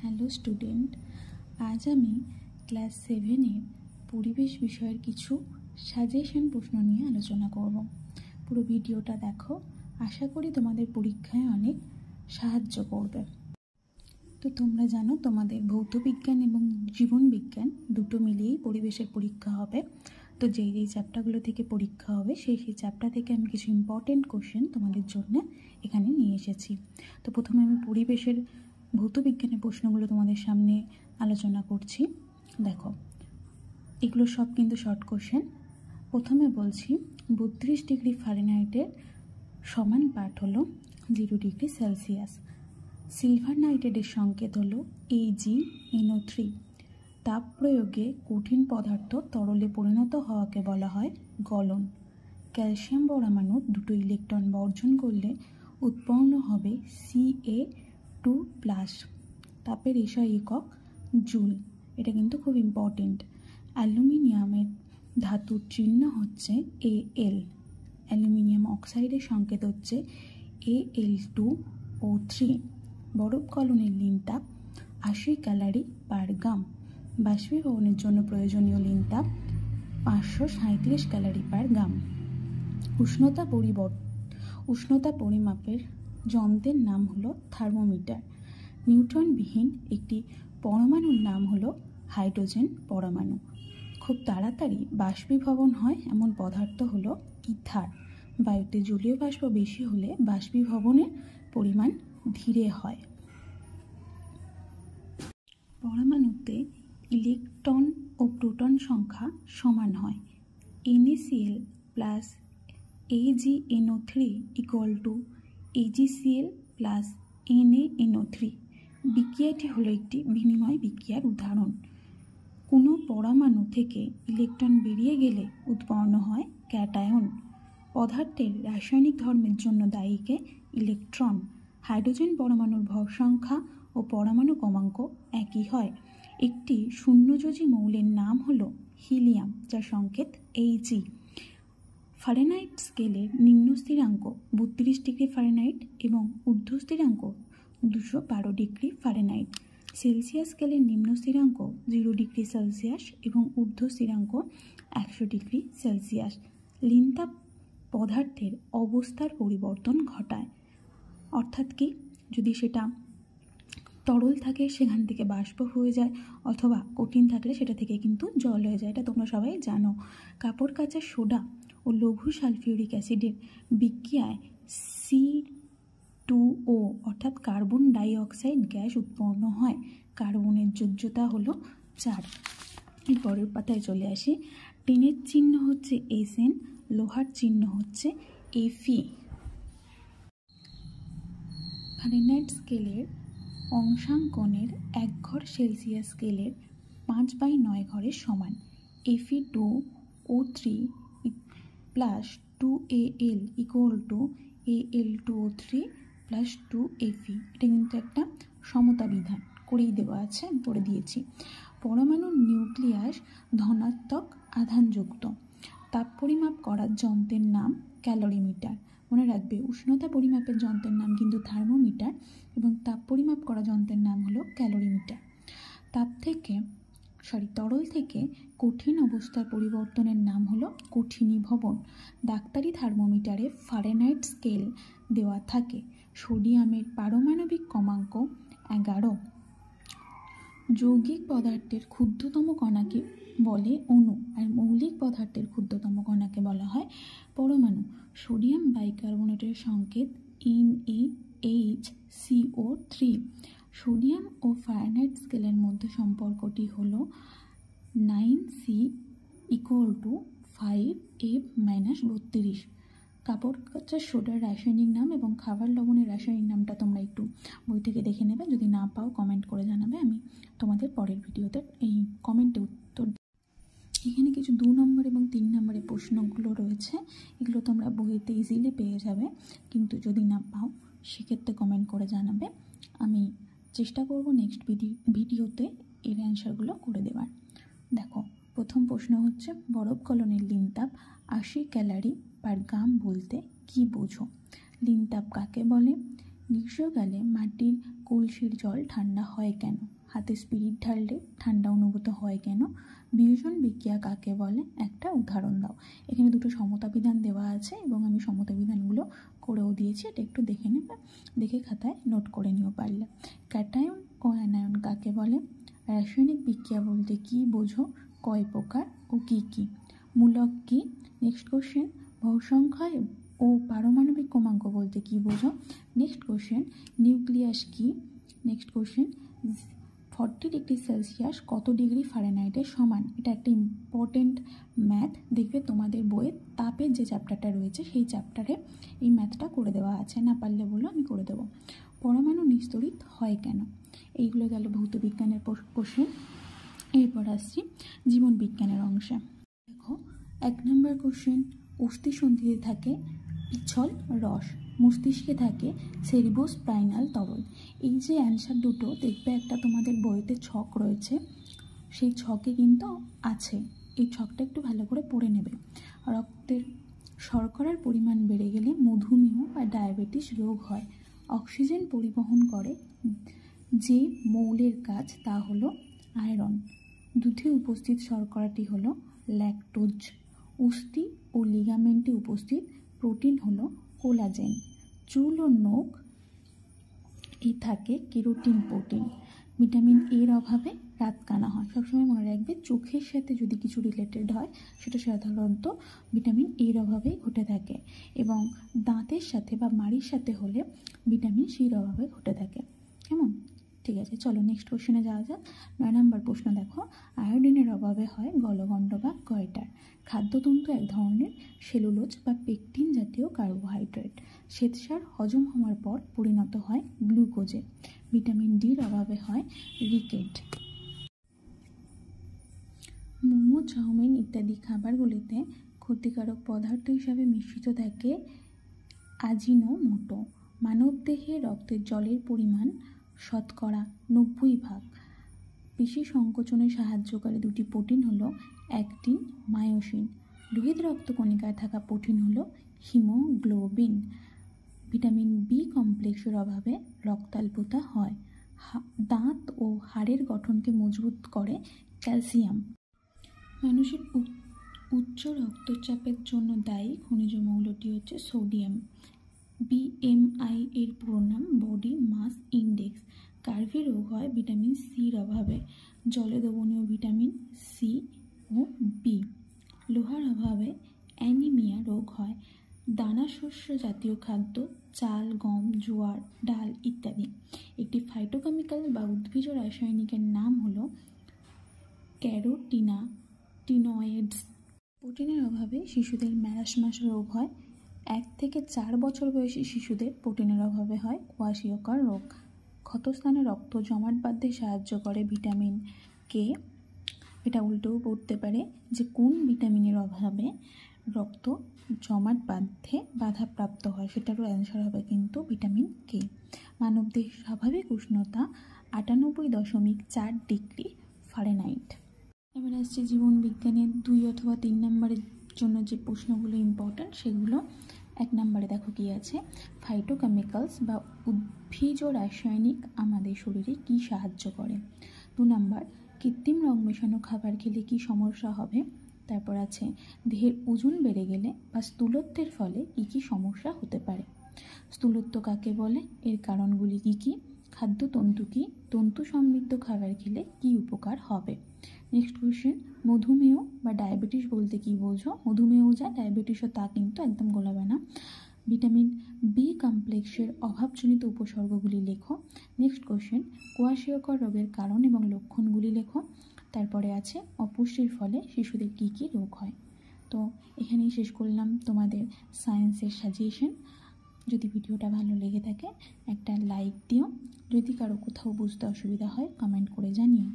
Hello student, আজ আমি class 7-এর পরিবেশ বিষয়ের কিছু সাজেশন প্রশ্ন নিয়ে আলোচনা করব। পুরো ভিডিওটা দেখো, আশা করি তোমাদের পরীক্ষায় অনেক সাহায্য করবে। তো তোমরা জানো তোমাদের ভৌত বিজ্ঞান এবং জীবন বিজ্ঞান দুটো মিলিয়েই পরিবেশের পরীক্ষা হবে। তো যেই চ্যাপ্টারগুলো থেকে পরীক্ষা হবে সেই চ্যাপ্টার থেকে আমি কিছু ইম্পর্টেন্ট কোশ্চেন তোমাদের জন্য এখানে নিয়ে এসেছি। তো প্রথমে আমি পরিবেশের ভৌত বিজ্ঞানের প্রশ্নগুলো তোমাদের সামনে আলোচনা করছি। দেখো, এগুলো সব কিন্তু শর্ট কোশ্চেন। প্রথমে বলছি 32 ডিগ্রি ফারেনহাইটের সমান পাঠ হলো 0 ডিগ্রি সেলসিয়াস। সিলভার নাইট্রেটের সংকেত হলো AgNO3। তাপ প্রয়োগে কঠিন পদার্থ তরলে পরিণত হওয়াকে বলা হয় গলন। ক্যালসিয়াম পরমাণুর দুটো ইলেকট্রন বর্জন করলে উৎপন্ন হবে Ca2+। তাপের এসআই একক জুল। এটা কিন্তু খুব ইম্পর্টেন্ট। অ্যালুমিনিয়ামের ধাতুর চিহ্ন হচ্ছে Al। অ্যালুমিনিয়াম অক্সাইডের সংকেত হচ্ছে Al2O3। বরফ গলনের লিন তাপ 80 ক্যালোরি পার গ্রাম। বাষ্পীভবনের জন্য প্রয়োজনীয় লিন তাপ 537 ক্যালোরি পার গ্রাম। উষ্ণতা পরিমাপের যন্ত্রের নাম হলো থার্মোমিটার। নিউট্রনবিহীন একটি পরমাণুর নাম হলো হাইড্রোজেন পরমাণু। খুব তাড়াতাড়ি বাষ্পীভবন হয় এমন পদার্থ হলো ইথার। বায়ুতে জলীয় বাষ্প বেশি হলে বাষ্পীভবনের পরিমাণ ধীরে হয়। পরমাণুতে ইলেকট্রন ও প্রোটন সংখ্যা সমান হয়। NaCl plus AgNO3 equal to AgCl plus NaNO3। বিক্রিয়াটি হলো একটি বিনিময় বিক্রিয়ার উদাহরণ। কোনো পরমাণু থেকে ইলেকট্রন বেরিয়ে গেলে উৎপন্ন হয় ক্যাটায়ন। পদার্থের রাসায়নিক ধর্মের জন্য দায়ীকে ইলেকট্রন। হাইড্রোজেন পরমাণুর ভর সংখ্যা ও পরমাণু ক্রমাঙ্ক একই হয়। একটি শূন্যযোজী মৌলের নাম হলো হিলিয়াম, যার সংকেত Ag। ফারেনহাইট স্কেলের নিম্ন স্থিরাঙ্ক 32 ডিগ্রি ফারেনহাইট এবং ঊর্ধ্ব স্থিরাঙ্ক 212 ডিগ্রি ফারেনহাইট। সেলসিয়াস স্কেলের নিম্ন স্থিরাঙ্ক 0 ডিগ্রি সেলসিয়াস এবং ঊর্ধ্ব স্থিরাঙ্ক 100 ডিগ্রি সেলসিয়াস। লিন তাপ পদার্থের অবস্থার পরিবর্তন ঘটায়। অর্থাৎ কি, যদি সেটা তরল থাকে সেখান থেকে বাষ্প হয়ে যায়, অথবা কঠিন থাকলে সেটা থেকে কিন্তু জল হয়ে যায়। এটা তোমরা সবাই জানো। কাপড় কাচার সোডা ও লঘু সালফিউরিক অ্যাসিডের বিক্রিয়ায় C2O অর্থাৎ কার্বন ডাই অক্সাইড গ্যাস উৎপন্ন হয়। কার্বনের যোজ্যতা হলো 4। এরপরের পাতায় চলে আসি। টিনের চিহ্ন হচ্ছে Sn, লোহার চিহ্ন হচ্ছে Fe। ফারেনহাইট স্কেলের অংশাঙ্কনের 1 ঘর সেলসিয়াস স্কেলের 5/9 ঘরের সমান। Fe2O3 plus 2Al equal to Al2O3 plus 2Fe। এটা কিন্তু একটা সমতা বিধান করেই দেওয়া আছে, করে দিয়েছি। পরমাণুর নিউক্লিয়াস ধনাত্মক আধানযুক্ত। তাপ পরিমাপ করার যন্ত্রের নাম ক্যালোরিমিটার। মনে রাখবে, উষ্ণতা পরিমাপের যন্ত্রের নাম কিন্তু থার্মোমিটার এবং তাপ পরিমাপ করা যন্ত্রের নাম হলো ক্যালোরিমিটার। তরল থেকে কঠিন অবস্থার পরিবর্তনের নাম হলো কঠিনীভবন। ডাক্তারি থার্মোমিটারে ফারেনহাইট স্কেল দেওয়া থাকে। সোডিয়ামের পারমাণবিক ক্রমাঙ্ক 11। যৌগিক পদার্থের ক্ষুদ্রতম কণাকে বলে অণু, আর মৌলিক পদার্থের ক্ষুদ্রতম কণাকে বলা হয় পরমাণু। সোডিয়াম বাইকার্বনেটের সংকেত NaHCO3। সোডিয়াম ও ফারেনহাইট স্কেলের মধ্যে সম্পর্কটি হল 9C ইকুয়াল টু 5F-32। কাপড় কাচার সোডার রাসায়নিক নাম এবং খাবার লবণের রাসায়নিক নামটা তোমরা একটু বই থেকে দেখে নেবে। যদি না পাও কমেন্ট করে জানাবে, আমি তোমাদের পরের ভিডিওতে এই কমেন্টে উত্তর। এখানে কিছু 2 নম্বর এবং 3 নম্বরের প্রশ্নগুলো রয়েছে, এগুলো তোমরা বইতে ইজিলি পেয়ে যাবে, কিন্তু যদি না পাও সেক্ষেত্রে কমেন্ট করে জানাবে। আমি চেষ্টা করব নেক্সট ভিডিওতে এর অ্যান্সারগুলো করে দেওয়ার। দেখো, প্রথম প্রশ্ন হচ্ছে বরফ গলনের লিন তাপ 80 ক্যালোরি পার গ্রাম বলতে কি বোঝো? লিন তাপ কাকে বলে? গ্রীষ্মকালে মাটির কলসির জল ঠান্ডা হয় কেন? হাতে স্পিরিট ঢাললে ঠান্ডা অনুভূত হয় কেন? বিয়োজন বিক্রিয়া কাকে বলে? একটা উদাহরণ দাও। এখানে দুটো সমতা বিধান দেওয়া আছে এবং আমি সমতা বিধানগুলো করেও দিয়েছি, এটা একটু দেখে নেবে, দেখে খাতায় নোট করে নিও পারলে। ক্যাটায়ন ও অ্যানায়ন কাকে বলে? রাসায়নিক বিক্রিয়া বলতে কি বোঝো? কয় প্রকার ও কি কি? মূলক কি? Next question. ভরসংখ্যা ও পারমাণবিক ক্রমাঙ্ক বলতে কি বোঝো? Next question. নিউক্লিয়াস কি? Next question. 40 ডিগ্রি সেলসিয়াস কত ডিগ্রি ফারেনহাইটের সমান? এটা একটা ইম্পর্টেন্ট ম্যাথ, দেখবে তোমাদের বইয়ে তাপের যে চ্যাপ্টারটা রয়েছে সেই চ্যাপ্টারে এই ম্যাথটা করে দেওয়া আছে, না পারলে বলো আমি করে দেবো। পরমাণু নিস্তরিত হয় কেন? এইগুলো গেল ভৌত বিজ্ঞানের কোশ্চেন। এরপর আসছি জীবন বিজ্ঞানের অংশে। দেখো 1 নম্বর কোশ্চেন। অস্থিসন্ধিতে থাকে পিছল রস, মস্তিষ্কে থাকে সেরিব্রোস্পাইনাল তরল। এই যে অ্যান্সার দুটো দেখবে একটা তোমাদের বইতে ছক রয়েছে, সেই ছকে কিন্তু আছে, এই ছকটা একটু ভালো করে পড়ে নেবে। রক্তের শর্করার পরিমাণ বেড়ে গেলে মধুমেহ বা ডায়াবেটিস রোগ হয়। অক্সিজেন পরিবহন করে যে মৌলের কাজ তা হলো আয়রন। দুধে উপস্থিত শর্করাটি হলো ল্যাকটোজ। অস্থি ও লিগামেন্টে উপস্থিত প্রোটিন হলো কোলাজেন। চুল ও নখ এ থাকে কেরোটিন প্রোটিন। ভিটামিন এর অভাবে রাতকানা হয়। সবসময় মনে রাখবে চোখের সাথে যদি কিছু রিলেটেড হয় সেটা সাধারণত ভিটামিন এর অভাবেই ঘটে থাকে, এবং দাঁতের সাথে বা মাড়ির সাথে হলে ভিটামিন সির অভাবে ঘটে থাকে। কেমন? ঠিক আছে, চলো নেক্সট কোশ্চেনে যাওয়া যাক। 9 নম্বর প্রশ্ন দেখো। আয়োডিনের অভাবে হয় গলগণ্ড বা গয়টার। খাদ্যতন্তু এক ধরনের সেলুলোজ বা পেকটিন জাতীয় কার্বোহাইড্রেট। শ্বেতসার হজম হওয়ার পর পরিণত হয় গ্লুকোজে। ভিটামিন ডির অভাবে হয় রিকেট। মোমো, চাউমিন ইত্যাদি খাবারগুলিতে ক্ষতিকারক পদার্থ হিসাবে মিশ্রিত থাকে আজিনোমোটো। মানবদেহে রক্তের জলের পরিমাণ শতকরা 90%। পেশি সংকোচনে সাহায্যকারী দুটি প্রোটিন হলো অ্যাক্টিন, মায়োসিন। লোহিত রক্তকণিকায় থাকা প্রোটিন হলো হিমোগ্লোবিন। ভিটামিন বি কমপ্লেক্সের অভাবে রক্তাল্পতা হয়। দাঁত ও হাড়ের গঠনকে মজবুত করে ক্যালসিয়াম। মানুষের উচ্চ রক্তচাপের জন্য দায়ী খনিজ মৌলটি হচ্ছে সোডিয়াম। BMI এর পুরো নাম বডি মাস ইন্ডেক্স। কার্ভি রোগ হয় ভিটামিন সির অভাবে। জলে দ্রবণীয় ভিটামিন সি ও বি। লোহার অভাবে অ্যানিমিয়া রোগ হয়। দানা শস্য জাতীয় খাদ্য চাল, গম, জোয়ার, ডাল ইত্যাদি। একটি ফাইটোকেমিক্যাল বা উদ্ভিজ রাসায়নিকের নাম হলো ক্যারোটিনয়েডস। প্রোটিনের অভাবে শিশুদের ম্যারাসমাস রোগ হয়। 1 থেকে 4 বছর বয়সী শিশুদের প্রোটিনের অভাবে হয় কোয়াশিয়কর রোগ। ক্ষতস্থানে রক্ত জমাট বাঁধতে সাহায্য করে ভিটামিন কে। এটা উল্টোও পড়তে পারে যে কোন ভিটামিনের অভাবে রক্ত জমাট বাঁধতে বাধাপ্রাপ্ত হয়, সেটারও অ্যান্সার হবে কিন্তু ভিটামিন কে। মানবদেহের স্বাভাবিক উষ্ণতা 98.4 ডিগ্রি ফারেনহাইট। এবার আসছে জীবন বিজ্ঞানের 2 অথবা 3 নম্বরের জন্য যে প্রশ্নগুলো ইম্পর্ট্যান্ট সেগুলো। 1 নম্বরে দেখো কি আছে। ফাইটোকেমিক্যালস বা উদ্ভিজ রাসায়নিক আমাদের শরীরে কি সাহায্য করে? 2 নম্বর, কৃত্রিম রং মেশানো খাবার খেলে কি সমস্যা হবে? তারপর আছে দেহের ওজন বেড়ে গেলে বা স্থূলত্বের ফলে কি কি সমস্যা হতে পারে? স্থূলত্ব কাকে বলে? এর কারণগুলি কি কি? খাদ্যতন্তু কি? তন্তু সমৃদ্ধ খাবার খেলে কি উপকার হবে? Next question. মধুমেহ বা ডায়াবেটিস বলতে কি বোঝো? মধুমেহ যা ডায়াবেটিসও তা কিন্তু একদম গোলাবে না। ভিটামিন বি কমপ্লেক্সের অভাবজনিত উপসর্গগুলি লেখো। Next question. কোয়াশিয়কর রোগের কারণ এবং লক্ষণগুলি লেখো। তারপরে আছে অপুষ্টির ফলে শিশুদের কি কি রোগ হয়। তো এখানেই শেষ করলাম তোমাদের সায়েন্সের সাজেশন। যদি ভিডিওটা ভালো লেগে থাকে একটা লাইক দিও। যদি কারো কোথাও বুঝতে অসুবিধা হয় কমেন্ট করে জানিও।